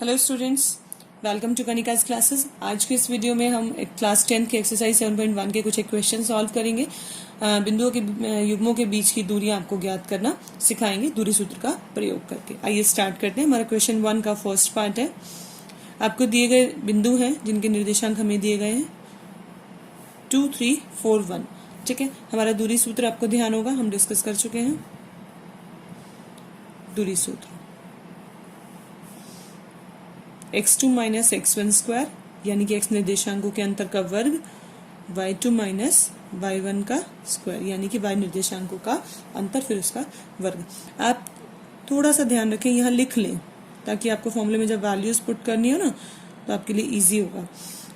Hello students, welcome to Kanika's classes. आज के इस वीडियो में हम एक क्लास 10 के एक्सरसाइज 7.1 के कुछ एक क्वेश्चन सॉल्व करेंगे। बिंदुओं के युग्मों के बीच की दूरियां आपको ज्ञात करना सिखाएंगे दूरी सूत्र का प्रयोग करके। आइए स्टार्ट करते हैं। हमारा क्वेश्चन 1 का फर्स्ट पार्ट है। आपको दिए गए बिंदु हैं जिनके निर्देशांक हमें दिए गए हैं 2, 3, 4, 1। ठीक है, हमारा दूरी सूत्र आपको ध्यान होगा, हम डिस्कस कर चुके हैं। दूरी सूत्र x2 माइनस x1 स्क्वायर यानी कि x निर्देशांकों के अंतर का वर्ग, y2 माइनस y1 का स्क्वायर यानी कि y निर्देशांकों का अंतर फिर उसका वर्ग। आप थोड़ा सा ध्यान रखें, यहाँ लिख लें ताकि आपको फॉर्मूले में जब वैल्यूज पुट करनी हो ना तो आपके लिए इजी होगा।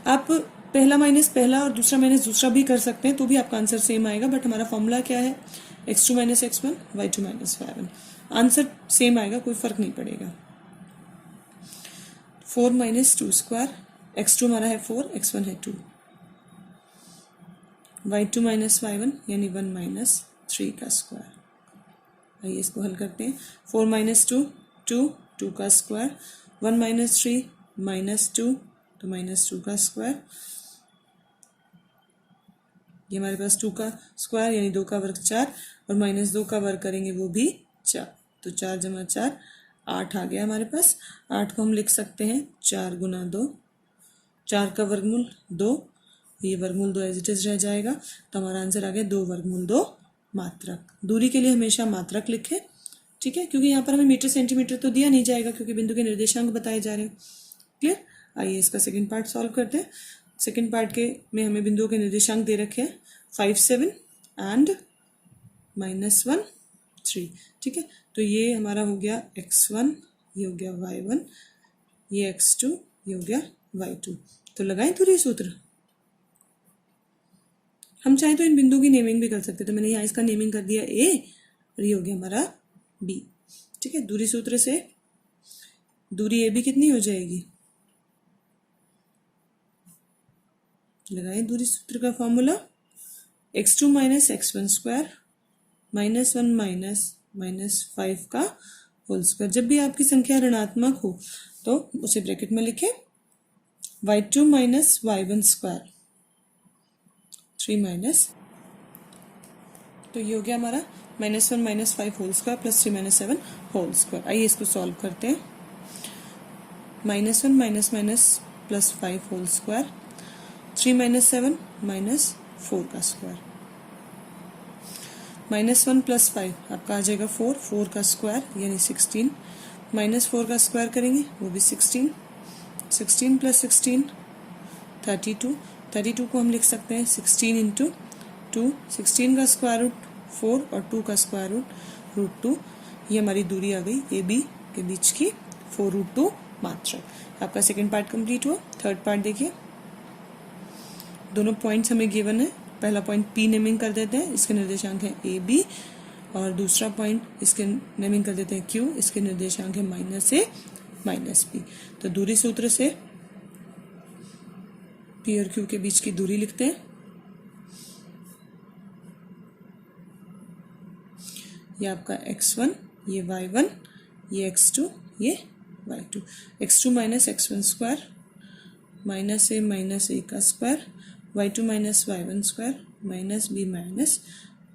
आप पहला माइनस पहला और दूसरा माइनस दूसरा भी कर सकते हैं तो भी आपका आंसर सेम आएगा, बट हमारा फॉर्मूला क्या है? x2 minus x1, y2 minus y1। Answer same आएगा, कोई फर्क नहीं पड़ेगा। 4 माइनस 2 स्क्वायर, x2 हमारा है 4, x1 है 2, y2 माइनस y1 यानी 1 माइनस 3 का स्क्वायर। आइए इसको हल करते हैं। 4 माइनस 2 2, 2 का स्क्वायर, 1 माइनस 3 माइनस 2 तो माइनस 2 का स्क्वायर। ये हमारे पास 2 का स्क्वायर यानी 2 का वर्ग 4 और माइनस 2 का वर्ग करेंगे वो भी 4, तो 4 जमा 4 8 आ गया हमारे पास। 8 को हम लिख सकते हैं 4 गुना 2, 4 का वर्गमूल 2, ये वर्गमूल 2 एज इट इज रह जाएगा, तो हमारा आंसर आ गया 2 वर्गमूल 2 मात्रक। दूरी के लिए हमेशा मात्रक लिखें, ठीक है, क्योंकि यहाँ पर हमें मीटर सेंटीमीटर तो दिया नहीं जाएगा क्योंकि बिंदु के निर्देशांक बताए जा रहे हैं। क्लियर? आइए इसका सेकेंड पार्ट सॉल्व करते हैं। सेकेंड पार्ट के में हमें बिंदुओं के निर्देशांक दे रखे हैं 5, 7 एंड -1, 3। ठीक है, तो ये हमारा हो गया x1, ये हो गया y1, ये x2, ये हो गया y2। तो लगाएं दूरी सूत्र। हम चाहें तो इन बिंदु की नेमिंग भी कर सकते, तो मैंने यहाँ इसका नेमिंग कर दिया a और ये हो गया हमारा b। ठीक है, दूरी सूत्र से दूरी a b कितनी हो जाएगी? लगाएं दूरी सूत्र का formula, x2 minus x1 square -1 minus 5 का होल स्क्वायर। जब भी आपकी संख्या ऋणात्मक हो तो उसे ब्रैकेट में लिखें, y2 minus y1 square 3 minus, तो ये हो गया हमारा -1 minus 5 whole square plus 3 minus 7 whole square. आइए इसको सॉल्व करते हैं। -1 minus minus plus 5 whole square, 3 minus 7 minus 4 का स्क्वायर, -1 प्लस 5 आपका आ जाएगा 4, 4 का स्क्वायर यानी 16, माइनस 4 का स्क्वायर करेंगे वो भी 16, 16 प्लस 16 32, 32 को हम लिख सकते हैं 16 इंटू 2, 16 का स्क्वायर रूट 4 और 2 का स्क्वायर रूट 2। ये हमारी दूरी आ गई ए बी के बीच की 4√2 मात्रक। आपका सेकेंड पार्ट कंप्लीट हुआ। थर्ड पार्ट देखिए, दोनों पॉइंट्स हमें गिवन है। पहला पॉइंट P नेमिंग कर देते हैं, इसके निर्देशांक है ए बी, और दूसरा पॉइंट इसके नेमिंग कर देते हैं Q, इसके निर्देशांक है -a -b। तो दूरी सूत्र से P और Q के बीच की दूरी लिखते हैं। ये आपका x1, ये y1, ये x2, ये y2। x2 minus x1 square -a का square, y2 minus y1 square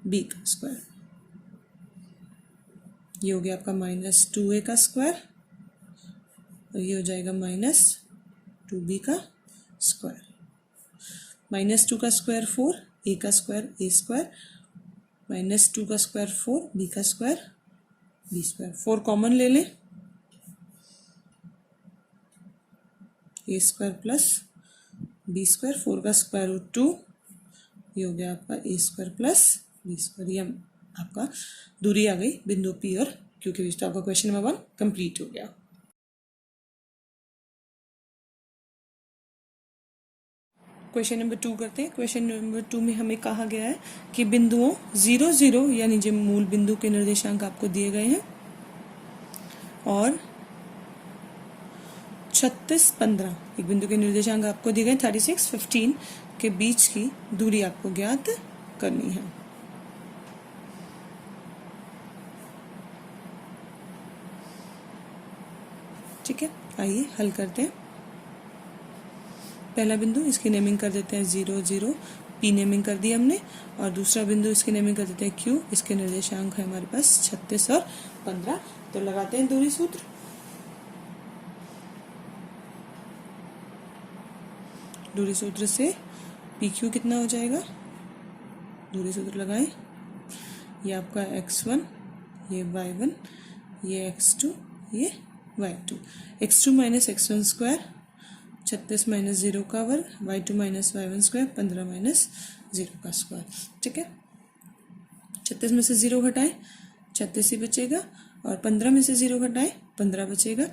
-b का स्क्वायर। ये हो गया आपका -2a का स्क्वायर और ये हो जाएगा -2b का स्क्वायर। -2 का स्क्वायर 4, a का स्क्वायर a स्क्वायर, -2 का स्क्वायर 4, b का स्क्वायर b स्क्वायर। 4 कॉमन ले लें, a square plus b square, 4 का स्क्वायर रूट 2, ये हो गया आपका a square plus b square. ये आपका दूरी आ गई बिंदु P और Q के बीच। तो आपका क्वेश्चन नंबर 1 कंप्लीट हो गया। क्वेश्चन नंबर 2 करते हैं। क्वेश्चन नंबर 2 में हमें कहा गया है कि बिंदुओं 0, 0 यानी जो मूल बिंदु के निर्देशांक आपको दिए गए हैं और 36, 15 एक बिंदु के निर्देशांक आपको दिए गए 36, 15 के बीच की दूरी आपको ज्ञात करनी है। ठीक है, आइए हल करते हैं। पहला बिंदु इसकी नेमिंग कर देते हैं 0 0, पी नेमिंग कर दी हमने, और दूसरा बिंदु इसकी नेमिंग कर देते हैं क्यू। इसके निर्देशांक है हमारे पास 36 और 15। तो लगाते हैं दूरी सूत्र। दूरी सूत्र से पी क्यू कितना हो जाएगा, दूरी सूत्र लगाएं। ये आपका x1, ये y1, ये x2, ये y2। x2 minus x1 square 36 minus 0 का वर्ग, y2 minus y1 square 15 minus 0 का स्क्वायर। ठीक है, 36 में से 0 घटाएं 36 ही बचेगा, और 15 में से 0 घटाएं 15 बचेगा।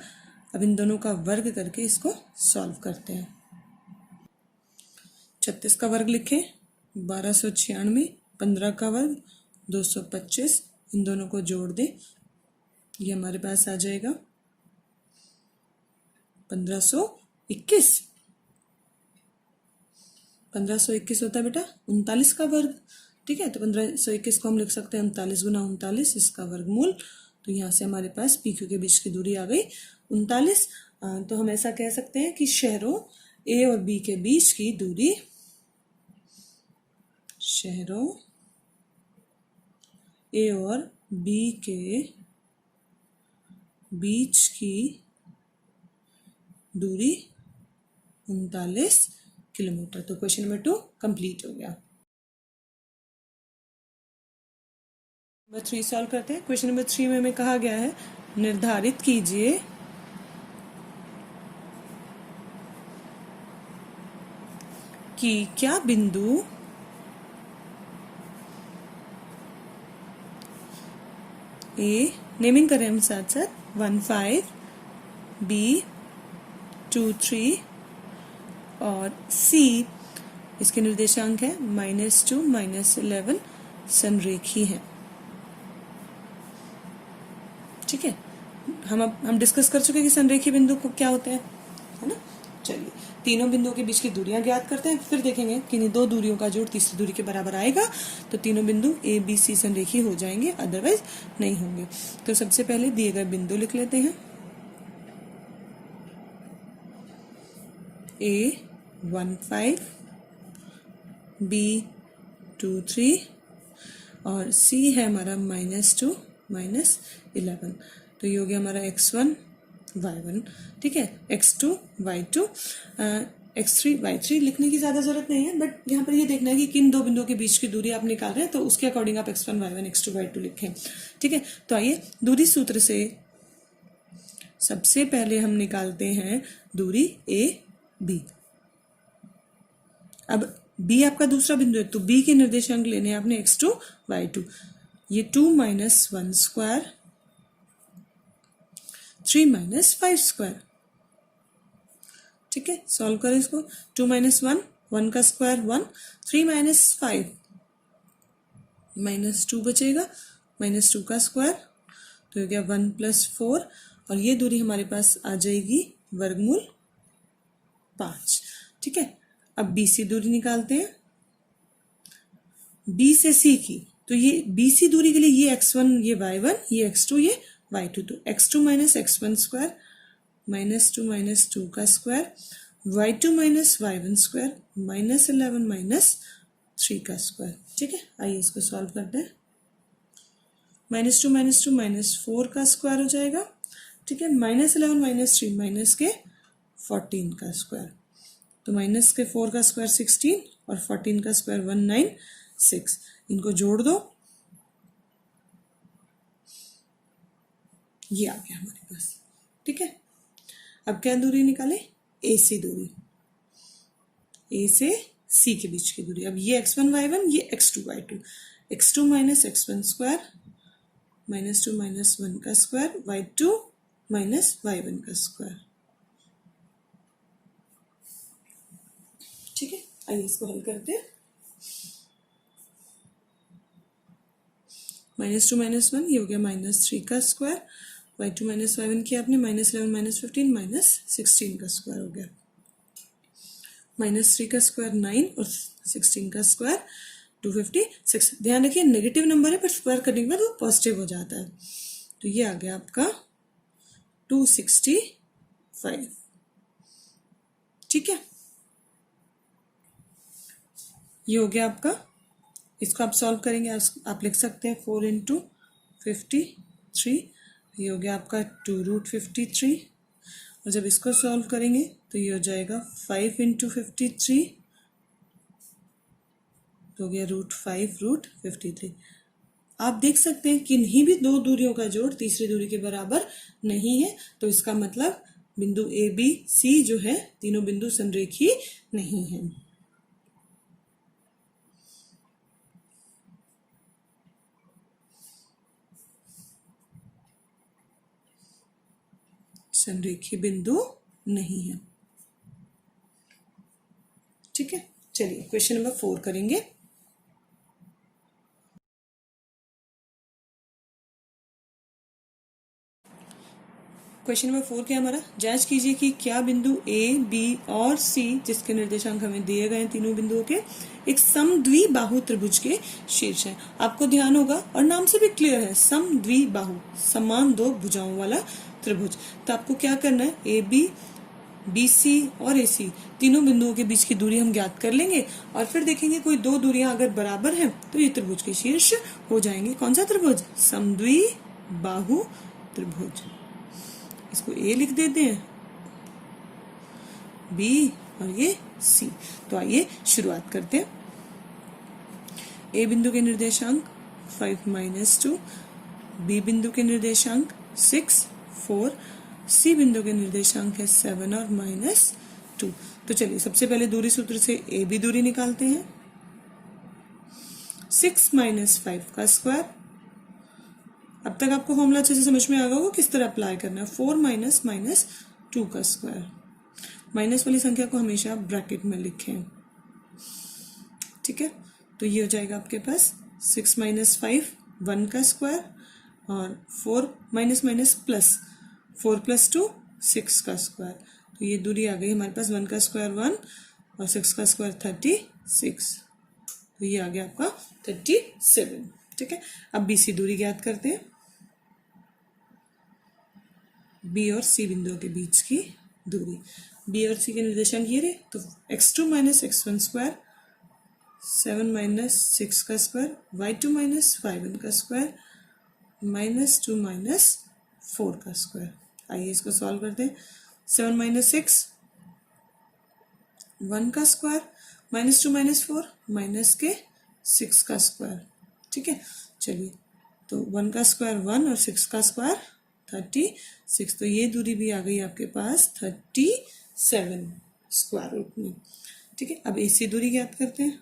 अब इन दोनों का वर्ग करके इसको सॉल्व करते हैं। 36 का वर्ग लिखें 1296, 15 का वर्ग 225, इन दोनों को जोड़ दें, ये हमारे पास आ जाएगा 1521। 1521 होता है बेटा 39 का वर्ग। ठीक है, तो 1521 को हम लिख सकते हैं 39 गुना 39, इसका वर्गमूल। तो यहाँ से हमारे पास पी क्यू के बीच की दूरी आ गई 39। तो हम ऐसा कह सकते हैं कि शहरों ए और बी के बीच की दूरी, शहरों ए और बी के बीच की दूरी 39 किलोमीटर। तो क्वेश्चन नंबर 2 कंप्लीट हो गया। नंबर 3 सॉल्व करते हैं। क्वेश्चन नंबर 3 में हमें कहा गया है निर्धारित कीजिए कि क्या बिंदु ए, नेमिंग करें हम साथ साथ, 1 5, बी 2 3 और सी, इसके निर्देशांक है -2 -11, संरेखी है। ठीक है, हम डिस्कस कर चुके हैं कि संरेखी बिंदु को क्या होते हैं, है ना। चलिए तीनों बिंदुओं के बीच की दूरियां ज्ञात करते हैं, फिर देखेंगे कि इन दो दूरियों का जोड़ तीसरी दूरी के बराबर आएगा तो तीनों बिंदु ए बी सी संरेखी हो जाएंगे, अदरवाइज नहीं होंगे। तो सबसे पहले दिए गए बिंदु लिख लेते हैं। ए 1 5, बी 2 3 और सी है हमारा -2 -11। तो ये हो गया हमारा x1 y1। ठीक है, x2 y2, x3 y3 लिखने की ज़्यादा जरूरत नहीं है, बट यहाँ पर ये देखना है कि किन दो बिंदुओं के बीच की दूरी आप निकाल रहे हैं, तो उसके अकॉर्डिंग आप x1 y1 x2 y2 लिखें। ठीक है, तो आइए दूरी सूत्र से सबसे पहले हम निकालते हैं दूरी ए बी। अब b आपका दूसरा बिंदु है, तो b के निर्देशांक लेने हैं आपने x2 y2। ये 2 - 1 स्क्वायर 3 - 5 स्क्वायर। ठीक है, सॉल्व करें इसको। 2 - 1, 1 का स्क्वायर 1, 3 - 5 -2 बचेगा, -2 का स्क्वायर, तो हो गया 1 + 4, और ये दूरी हमारे पास आ जाएगी वर्गमूल 5। ठीक है, अब बी सी दूरी निकालते हैं, बी से सी की। तो ये बी सी दूरी के लिए ये x1 ये y1 ये x2 ये y2, तो x2 - x1 स्क्वायर -2 - 2 का स्क्वायर, y2 - y1 स्क्वायर -11 - 3 का स्क्वायर। ठीक है, आइए इसको सॉल्व करते हैं। -2 - 2 -4 का स्क्वायर हो जाएगा। ठीक है, -11 - 3 -14 का स्क्वायर, तो -4 का स्क्वायर 16 और 14 का स्क्वायर 196, इनको जोड़ दो, ये आ गया हमारे पास। ठीक है, अब क्या दूरी निकाले, ए सी दूरी, ए से सी के बीच की दूरी। अब ये x1 y1 ये x2 y2, x2 - x1 square -2 - 1 का स्क्वायर, y2 - y1 का स्क्वायर। ठीक है, आइए इसको हल करते हैं। -2 - 1 ये हो गया -3 का स्क्वायर, y2 - y1 किया आपने -11 - 15 -16 का स्क्वायर हो गया, -3 का स्क्वायर 9 और 16 का स्क्वायर 256। ध्यान रखिए नेगेटिव नंबर है पर स्क्वायर करने के बाद वो पॉजिटिव हो जाता है, तो ये आ गया आपका 260 5। ठीक है, ये हो गया आपका। इसको आप सॉल्व करेंगे, आप लिख सकते हैं 4 इंटू 53। ये हो गया आपका 2√53। और जब इसको सॉल्व करेंगे तो ये हो जाएगा 5 इंटू 53, तो हो गया √5√53। आप देख सकते हैं किन्हीं भी दो दूरियों का जोड़ तीसरी दूरी के बराबर नहीं है, तो इसका मतलब बिंदु ए बी सी जो है तीनों बिंदु संरेखी नहीं है। संरेखी बिंदु नहीं है। ठीक है, चलिए क्वेश्चन नंबर 4 करेंगे। क्वेश्चन नंबर 4 क्या हमारा, जांच कीजिए कि क्या बिंदु ए बी और सी जिसके निर्देशांक हमें दिए गए हैं तीनों बिंदुओं के एक समद्विबाहु त्रिभुज के शीर्ष है। आपको ध्यान होगा और नाम से भी क्लियर है, समद्विबाहु, समान दो भुजाओं वाला त्रिभुज। तो आपको क्या करना है, ए बी, बी सी और ए सी तीनों बिंदुओं के बीच की दूरी हम ज्ञात कर लेंगे और फिर देखेंगे कोई दो दूरियां अगर बराबर हैं तो ये त्रिभुज के शीर्ष हो जाएंगे। कौन सा त्रिभुज, समद्विबाहु त्रिभुज। इसको ए लिख देते हैं, बी और ये सी। तो आइए शुरुआत करते हैं। ए बिंदु के निर्देशांक 5-2, बी बिंदु के निर्देशांक 6, 4, सी बिंदु के निर्देशांक है 7 और -2। तो चलिए सबसे पहले दूरी सूत्र से ए बी दूरी निकालते हैं। 6 - 5 का स्क्वायर। अब तक आपको फॉर्मूला अच्छे से समझ में आ गया होगा किस तरह अप्लाई करना है। 4 - -2 का स्क्वायर। माइनस वाली संख्या को हमेशा ब्रैकेट में लिखें। ठीक है, तो ये हो जाएगा आपके पास 6 - 5 1 का स्क्वायर और 4 प्लस 4 + 2 6 का स्क्वायर। तो ये दूरी आ गई हमारे पास, 1 का स्क्वायर 1 और 6 का स्क्वायर 36। तो ये आ गया आपका 37। ठीक है, अब बी सी दूरी ज्ञात करते हैं। बी और सी बिंदुओं के बीच की दूरी, बी और सी के निर्देशांक ये रहे, तो x2 - x1 स्क्वायर, 7 - 6 का स्क्वायर, y2 - 5 का स्क्वायर, -2 - 4 का स्क्वायर। आइए इसको सॉल्व करते हैं। 7 - 6 1 का स्क्वायर, -2 - 4 -6 का स्क्वायर। ठीक है, चलिए तो 1 का स्क्वायर 1 और 6 का स्क्वायर 36। तो ये दूरी भी आ गई आपके पास 37 स्क्वायर रूट में। ठीक है, अब AC दूरी ज्ञात करते हैं।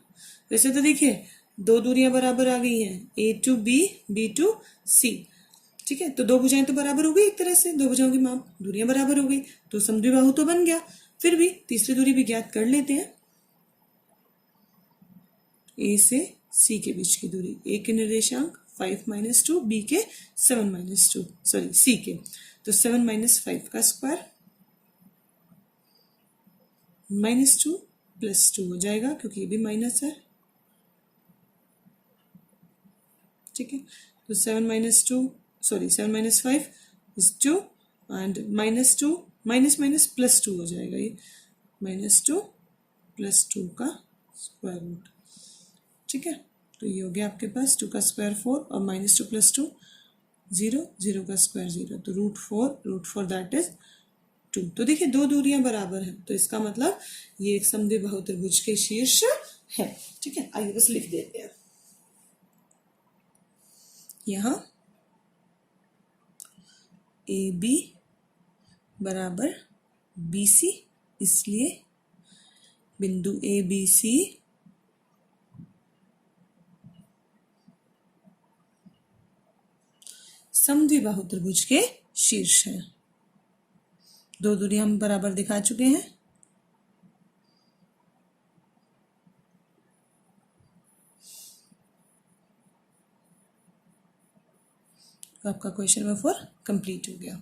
वैसे तो देखिए दो दूरियां बराबर आ गई हैं, A to B, B to C। ठीक है, तो दो भुजाएं तो बराबर हो गई, एक तरह से दो भुजाओं की माप, दूरियां बराबर हो गई, तो समद्विबाहु तो बन गया। फिर भी तीसरी दूरी भी ज्ञात कर लेते हैं। A से C के बीच की दूरी, A के निर्देशांक 5 - 2, B के 7 - 2, सॉरी C के, तो 7 - 5 का स्क्वायर -2 + 2 हो जाएगा क्योंकि ये भी माइनस है। ठीक है, तो 7 - 2 सॉरी 7 - 5 is 2 एंड -2 +2 हो जाएगा, ये -2 + 2 का स्क्वायर रूट। ठीक है, तो ये हो गया आपके पास 2 का स्क्वायर 4 और -2 + 2 0, 0 का स्क्वायर 0, तो √4 दैट इज 2। तो देखिए दो दूरियां बराबर हैं, तो इसका मतलब ये एक समद्विबाहु त्रिभुज के शीर्ष है। ठीक है, आइए बस लिख देते हैं यहां AB बराबर BC, इसलिए बिंदु ABC समद्विबाहु त्रिभुज के शीर्ष है। दो दूरी हम बराबर दिखा चुके हैं। तो आपका क्वेश्चन नंबर 4 कंप्लीट हो गया।